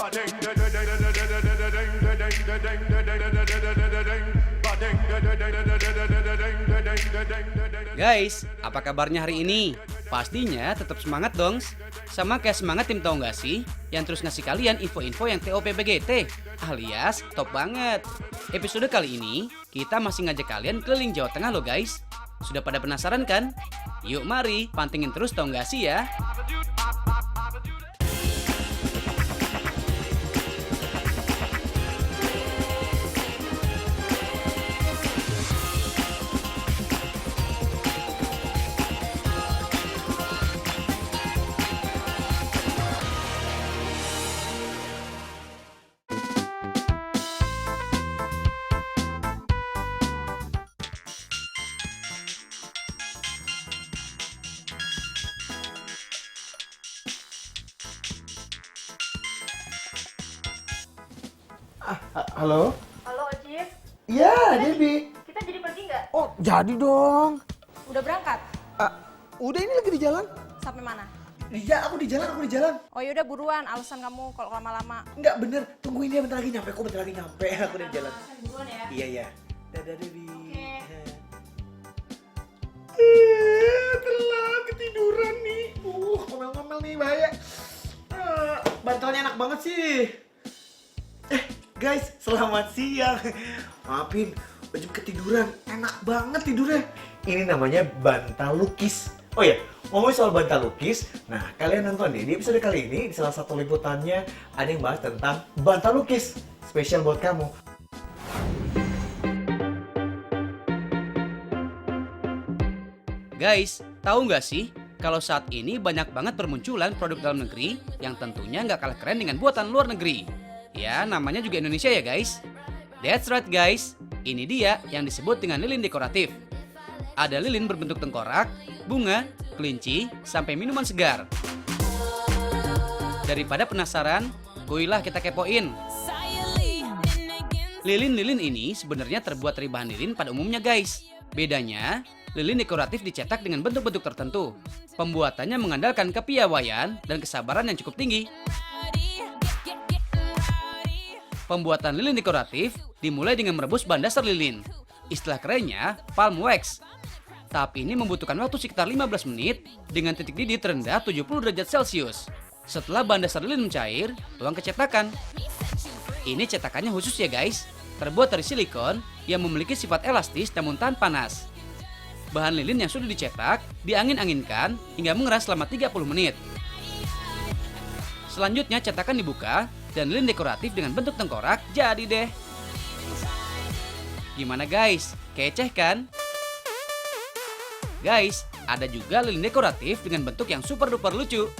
Guys, apa kabarnya hari ini? Pastinya tetap semangat dong. Sama kayak semangat tim Tahu Nggak Sih yang terus ngasih kalian info-info yang TOPBGT alias top banget. Episode kali ini kita masih ngajak kalian keliling Jawa Tengah loh guys. Sudah pada penasaran kan? Yuk mari pantengin terus Tahu Nggak Sih ya. Halo? Halo Ojif, Iya, Debbie. kita jadi pergi nggak? Oh, jadi dong. Udah berangkat? Udah ini lagi di jalan. Sampai mana? Iya, aku di jalan. Oh yaudah buruan, alasan kamu kalau lama-lama. Enggak bener, tungguin ya bentar lagi nyampe. Kok bentar lagi nyampe? Aku udah di jalan. Buruan ya. Iya. Dadah, Debbie. Oke. Telat ketiduran nih. Ngomel-ngomel nih, bahaya. Bantalnya enak banget sih. Guys, selamat siang. Maafin, Ojib ketiduran. Enak banget tidurnya. Ini namanya bantal lukis. Oh ya, ngomongin soal bantal lukis. Nah, kalian nonton deh di episode kali ini. Di salah satu liputannya ada yang bahas tentang bantal lukis. Spesial buat kamu. Guys, tahu nggak sih kalau saat ini banyak banget bermunculan produk dalam negeri yang tentunya nggak kalah keren dengan buatan luar negeri. Ya, namanya juga Indonesia ya guys. That's right guys, ini dia yang disebut dengan lilin dekoratif. Ada lilin berbentuk tengkorak, bunga, kelinci, sampai minuman segar. Daripada penasaran, kuilah kita kepoin. Lilin-lilin ini sebenarnya terbuat dari bahan lilin pada umumnya guys. Bedanya, lilin dekoratif dicetak dengan bentuk-bentuk tertentu. Pembuatannya mengandalkan kepiawaian dan kesabaran yang cukup tinggi. Pembuatan lilin dekoratif dimulai dengan merebus bahan dasar lilin. Istilah kerennya palm wax. Tahap ini membutuhkan waktu sekitar 15 menit dengan titik didih terendah 70 derajat Celcius. Setelah bahan dasar lilin mencair, tuang ke cetakan. Ini cetakannya khusus ya guys. Terbuat dari silikon yang memiliki sifat elastis namun tahan panas. Bahan lilin yang sudah dicetak diangin-anginkan hingga mengeras selama 30 menit. Selanjutnya cetakan dibuka dan lilin dekoratif dengan bentuk tengkorak jadi deh. Gimana guys? Keceh kan? Guys, ada juga lilin dekoratif dengan bentuk yang super duper lucu.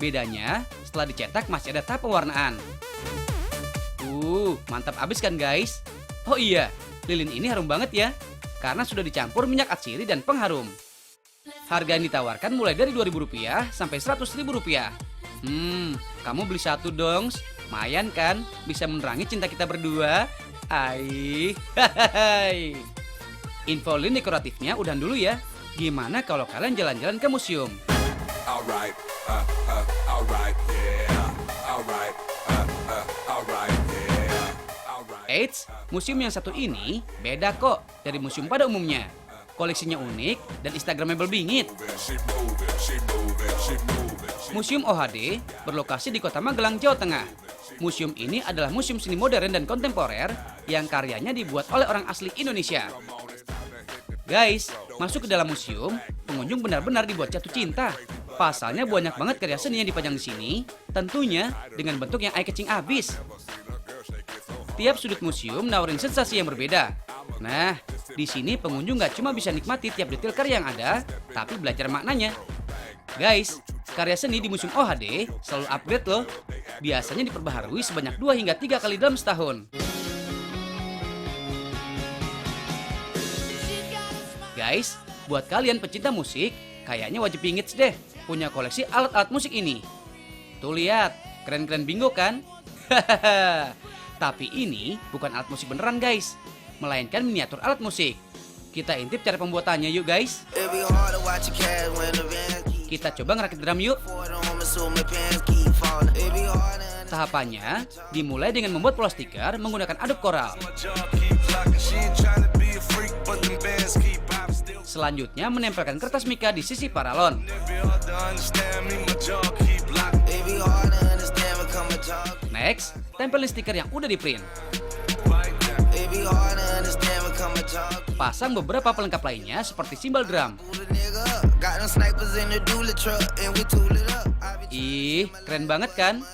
Bedanya, setelah dicetak masih ada tahap pewarnaan. Mantap abis kan guys? Oh iya, lilin ini harum banget ya, karena sudah dicampur minyak atsiri dan pengharum. Harga yang ditawarkan mulai dari Rp2.000 sampai Rp100.000. Kamu beli satu dong, lumayan kan? Bisa menerangi cinta kita berdua. Info lilin dekoratifnya udahan dulu ya. Gimana kalau kalian jalan-jalan ke museum? Alright, yeah. Eits, museum yang satu ini beda kok dari museum pada umumnya. Koleksinya unik dan instagramable bingit. Museum OHD berlokasi di Kota Magelang, Jawa Tengah. Museum ini adalah museum seni modern dan kontemporer yang karyanya dibuat oleh orang asli Indonesia. Guys, masuk ke dalam museum, pengunjung benar-benar dibuat jatuh cinta. Pasalnya banyak banget karya seni yang dipajang di sini, tentunya dengan bentuk yang eye-catching abis. Tiap sudut museum nawarin sensasi yang berbeda. Nah, di sini pengunjung nggak cuma bisa nikmati tiap detail karya yang ada, tapi belajar maknanya. Guys, karya seni di Museum OHD selalu upgrade loh. Biasanya diperbaharui sebanyak 2 hingga 3 kali dalam setahun. Guys, buat kalian pecinta musik, kayaknya wajib pingits deh punya koleksi alat-alat musik ini. Tuh lihat, keren-keren bingo kan? Tapi ini bukan alat musik beneran guys, melainkan miniatur alat musik. Kita intip cara pembuatannya yuk guys. Kita coba ngerakit drum yuk. Tahapannya dimulai dengan membuat pola stiker menggunakan Adobe Corel. Selanjutnya menempelkan kertas mika di sisi paralon. Next, tempelin stiker yang udah di print. Pasang beberapa pelengkap lainnya seperti simbol drum. Ih, keren banget kan?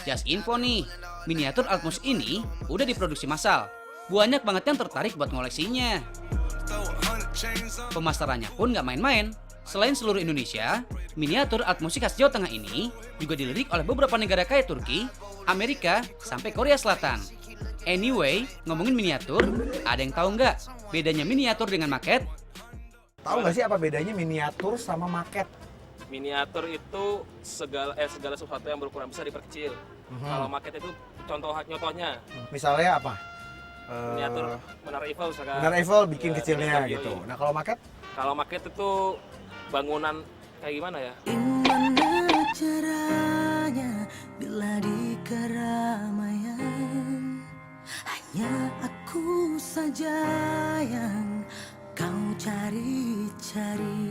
Just info nih, miniatur Altmus ini udah diproduksi massal. Banyak banget yang tertarik buat ngoleksinya. Pemasarannya pun nggak main-main. Selain seluruh Indonesia, miniatur alat musik khas Jawa Tengah ini juga dilirik oleh beberapa negara kayak Turki, Amerika, sampai Korea Selatan. Anyway, ngomongin miniatur, ada yang tahu nggak bedanya miniatur dengan maket? Tahu nggak sih apa bedanya miniatur sama maket? Miniatur itu segala sesuatu yang berukuran besar diperkecil. Kalau maket itu contohnya Misalnya apa? miniatur Menara Eiffel misalkan. Menara Eiffel bikin Ya, kecilnya iya. gitu. Nah kalau maket? Kalau maket itu bangunan kayak gimana ya? Gimana caranya bila di keramaian hanya aku saja yang kau cari-cari.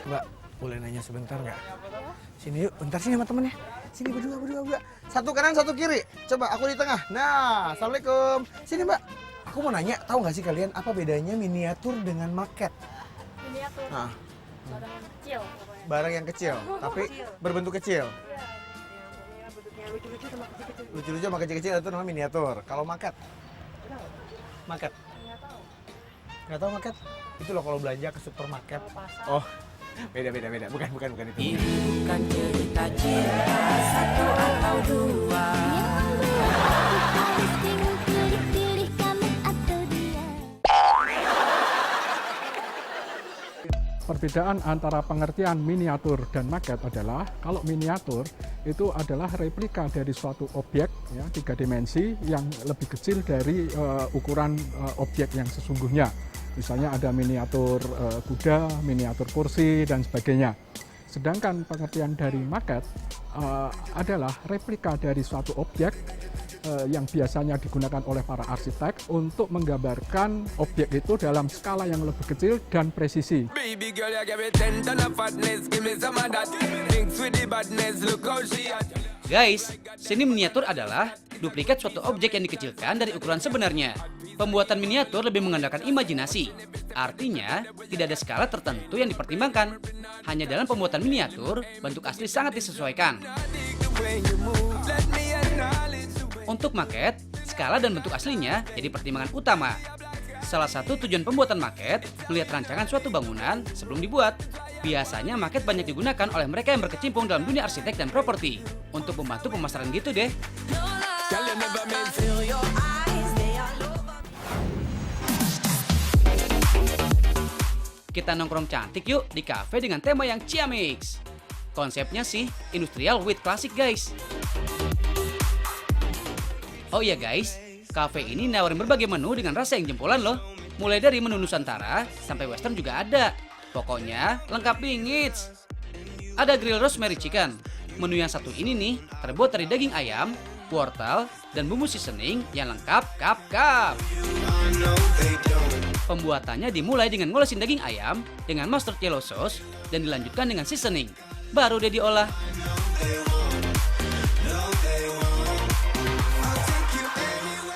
Mbak, boleh nanya sebentar nggak? Sini yuk, bentar sini sama temennya. Sini berdua. Satu kanan, satu kiri. Coba aku di tengah. Nah, assalamualaikum. Sini Mbak. Aku mau nanya, tahu nggak sih kalian apa bedanya miniatur dengan maket? Miniatur. Nah, Barang yang kecil pokoknya. barang yang kecil, tapi berbentuk kecil. Iya. Yang bentuknya lucu-lucu sama kecil-kecil. Lucu-lucu sama kecil-kecil itu namanya miniatur. Kalau maket? Maket? Nggak tahu. Nggak tahu maket? Itu loh kalau belanja ke supermarket. Pasar. Oh, beda. Bukan itu. Ini bukan cerita cinta satu atau dua. Perbedaan antara pengertian miniatur dan maket adalah kalau miniatur itu adalah replika dari suatu objek ya, 3 dimensi yang lebih kecil dari ukuran objek yang sesungguhnya. Misalnya ada miniatur kuda, miniatur kursi, dan sebagainya. Sedangkan pengertian dari maket adalah replika dari suatu objek yang biasanya digunakan oleh para arsitek untuk menggambarkan objek itu dalam skala yang lebih kecil dan presisi. Guys, seni miniatur adalah duplikat suatu objek yang dikecilkan dari ukuran sebenarnya. Pembuatan miniatur lebih mengandalkan imajinasi. Artinya, tidak ada skala tertentu yang dipertimbangkan. Hanya dalam pembuatan miniatur, bentuk asli sangat disesuaikan. Untuk maket, skala dan bentuk aslinya jadi pertimbangan utama. Salah satu tujuan pembuatan maket, melihat rancangan suatu bangunan sebelum dibuat. Biasanya maket banyak digunakan oleh mereka yang berkecimpung dalam dunia arsitek dan properti. Untuk membantu pemasaran gitu deh. Kita nongkrong cantik yuk di cafe dengan tema yang ciamix. Konsepnya sih industrial with classic guys. Oh iya guys, cafe ini nawarin berbagai menu dengan rasa yang jempolan loh. Mulai dari menu Nusantara sampai western juga ada. Pokoknya lengkap bingits. Ada grill rosemary chicken. Menu yang satu ini nih terbuat dari daging ayam, wortel, dan bumbu seasoning yang lengkap kap. Pembuatannya dimulai dengan ngolesin daging ayam dengan mustard yellow sauce dan dilanjutkan dengan seasoning. Baru deh diolah.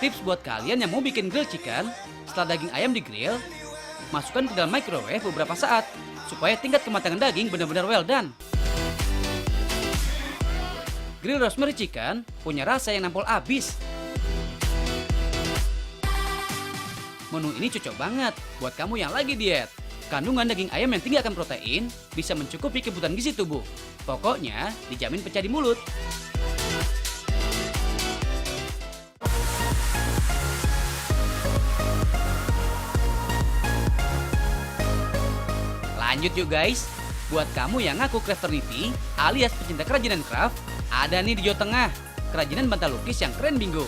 Tips buat kalian yang mau bikin grill chicken, setelah daging ayam digrill, masukkan ke dalam microwave beberapa saat supaya tingkat kematangan daging benar-benar well done. Grill rosemary chicken punya rasa yang nampol abis. Menu ini cocok banget buat kamu yang lagi diet. Kandungan daging ayam yang tinggi akan protein bisa mencukupi kebutuhan gizi tubuh. Pokoknya dijamin pecah di mulut. Lanjut yuk guys. Buat kamu yang ngaku crafternity alias pecinta kerajinan craft, ada nih di Jawa Tengah, kerajinan bantal lukis yang keren bingo.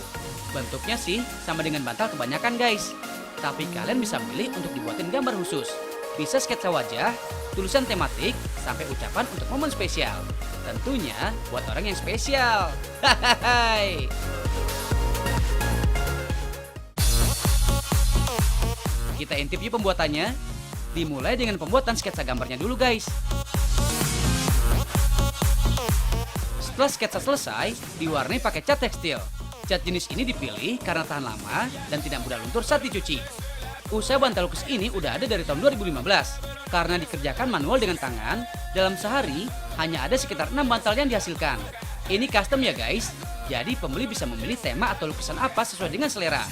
Bentuknya sih sama dengan bantal kebanyakan guys. Tapi kalian bisa milih untuk dibuatin gambar khusus. Bisa sketsa wajah, tulisan tematik, sampai ucapan untuk momen spesial. Tentunya buat orang yang spesial. Hahaha. Kita intip yuk pembuatannya. Dimulai dengan pembuatan sketsa gambarnya dulu guys. Setelah sketsa selesai, diwarnai pakai cat tekstil. Cat jenis ini dipilih karena tahan lama dan tidak mudah luntur saat dicuci. Usaha bantal lukis ini udah ada dari tahun 2015. Karena dikerjakan manual dengan tangan, dalam sehari hanya ada sekitar 6 bantal yang dihasilkan. Ini custom ya guys, jadi pembeli bisa memilih tema atau lukisan apa sesuai dengan selera.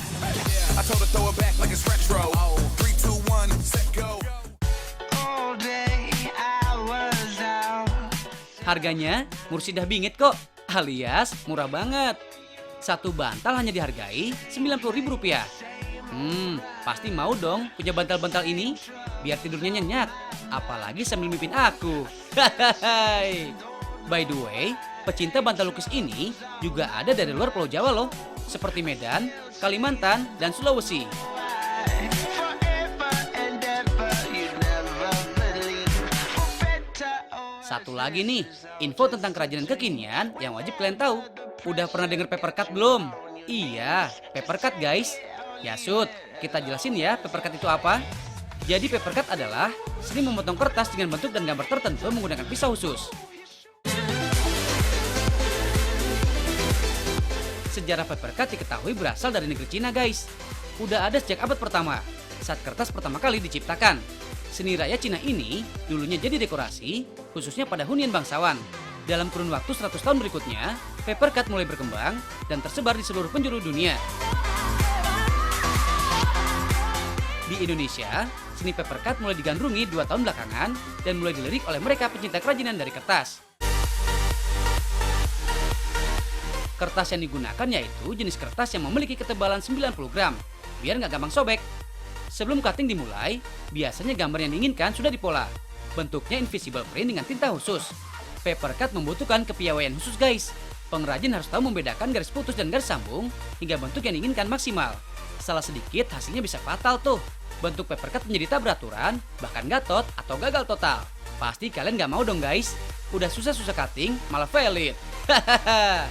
Harganya mursidah bingit kok, alias murah banget. Satu bantal hanya dihargai Rp90.000. Pasti mau dong punya bantal-bantal ini, biar tidurnya nyenyak, apalagi sambil mimpin aku. Hahaha. By the way, pecinta bantal lukis ini juga ada dari luar Pulau Jawa loh, seperti Medan, Kalimantan, dan Sulawesi. Satu lagi nih, info tentang kerajinan kekinian yang wajib kalian tahu. Udah pernah denger paper cut belum? Iya, paper cut guys. Ya Sud, kita jelasin ya paper cut itu apa. Jadi paper cut adalah seni memotong kertas dengan bentuk dan gambar tertentu menggunakan pisau khusus. Sejarah paper cut diketahui berasal dari negeri Cina guys. Udah ada sejak abad pertama, saat kertas pertama kali diciptakan. Seni raya Cina ini dulunya jadi dekorasi, khususnya pada hunian bangsawan. Dalam kurun waktu 100 tahun berikutnya, paper cut mulai berkembang dan tersebar di seluruh penjuru dunia. Di Indonesia, seni paper cut mulai digandrungi 2 tahun belakangan dan mulai dilirik oleh mereka pecinta kerajinan dari kertas. Kertas yang digunakan yaitu jenis kertas yang memiliki ketebalan 90 gram, biar nggak gampang sobek. Sebelum cutting dimulai, biasanya gambar yang diinginkan sudah dipola. Bentuknya invisible print dengan tinta khusus. Paper cut membutuhkan kepiawaian khusus guys. Pengrajin harus tahu membedakan garis putus dan garis sambung hingga bentuk yang diinginkan maksimal. Salah sedikit hasilnya bisa fatal tuh. Bentuk paper cut menjadi tak beraturan, bahkan gatot atau gagal total. Pasti kalian nggak mau dong guys. Udah susah-susah cutting, malah valid. Hahaha.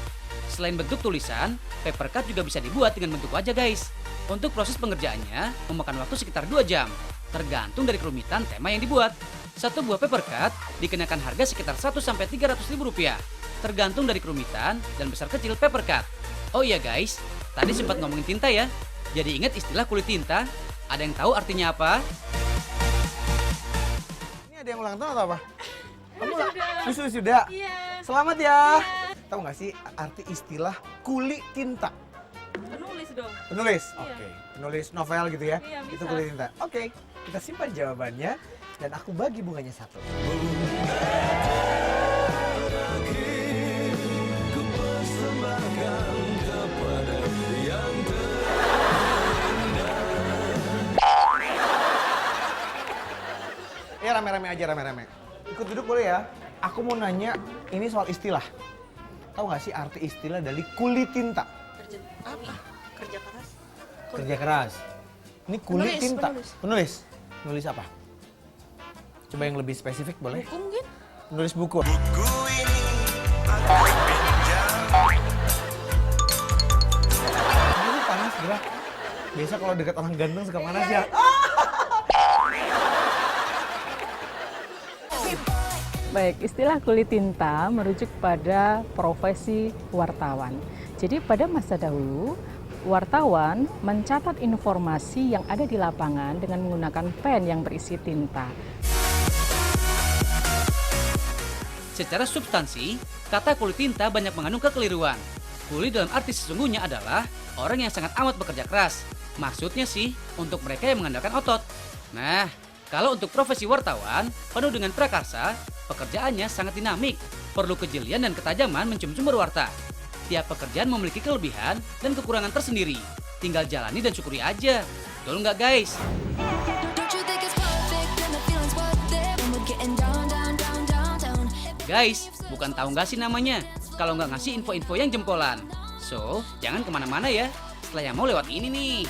Selain bentuk tulisan, paper cut juga bisa dibuat dengan bentuk wajah guys. Untuk proses pengerjaannya memakan waktu sekitar 2 jam, tergantung dari kerumitan tema yang dibuat. Satu buah paper cut dikenakan harga sekitar 1-300 ribu rupiah, tergantung dari kerumitan dan besar kecil paper cut. Oh iya guys, tadi sempat ngomongin tinta ya, jadi ingat istilah kulit tinta? Ada yang tahu artinya apa? Ini ada yang ulang tahun atau apa? Kamu Sudah. sudah. Iya. Selamat ya. Tahu nggak sih arti istilah kuli tinta? Penulis dong. Penulis? Iya. Oke. Penulis novel gitu ya? Iya, Itu bisa. kulit tinta. Oke, kita simpan jawabannya dan aku bagi bunganya 1. Ya rame-rame aja, rame-rame. Ikut duduk boleh ya? Aku mau nanya, ini soal istilah. Tahu nggak sih arti istilah dari kulit tinta? Kerja apa? Kerja keras. Kerja keras. Ini kulit Penulis, tinta. penulis. Penulis. Penulis apa? Coba yang lebih spesifik boleh? Buku mungkin? Penulis buku. Ini panas gerak. Biasa kalau dekat orang ganteng suka panas ya. Baik, istilah kulit tinta merujuk pada profesi wartawan. Jadi pada masa dahulu, wartawan mencatat informasi yang ada di lapangan dengan menggunakan pen yang berisi tinta. Secara substansi, kata kulit tinta banyak mengandung kekeliruan. Kulit dalam arti sesungguhnya adalah orang yang sangat amat bekerja keras. Maksudnya sih, untuk mereka yang mengandalkan otot. Nah, kalau untuk profesi wartawan, penuh dengan prakarsa, pekerjaannya sangat dinamik, perlu kejelian dan ketajaman mencium sumber warta. Tiap pekerjaan memiliki kelebihan dan kekurangan tersendiri. Tinggal jalani dan syukuri aja. Betul nggak guys? Guys, bukan tahu nggak sih namanya? Kalau nggak ngasih info-info yang jempolan. So, jangan kemana-mana ya. Setelah yang mau lewat ini nih.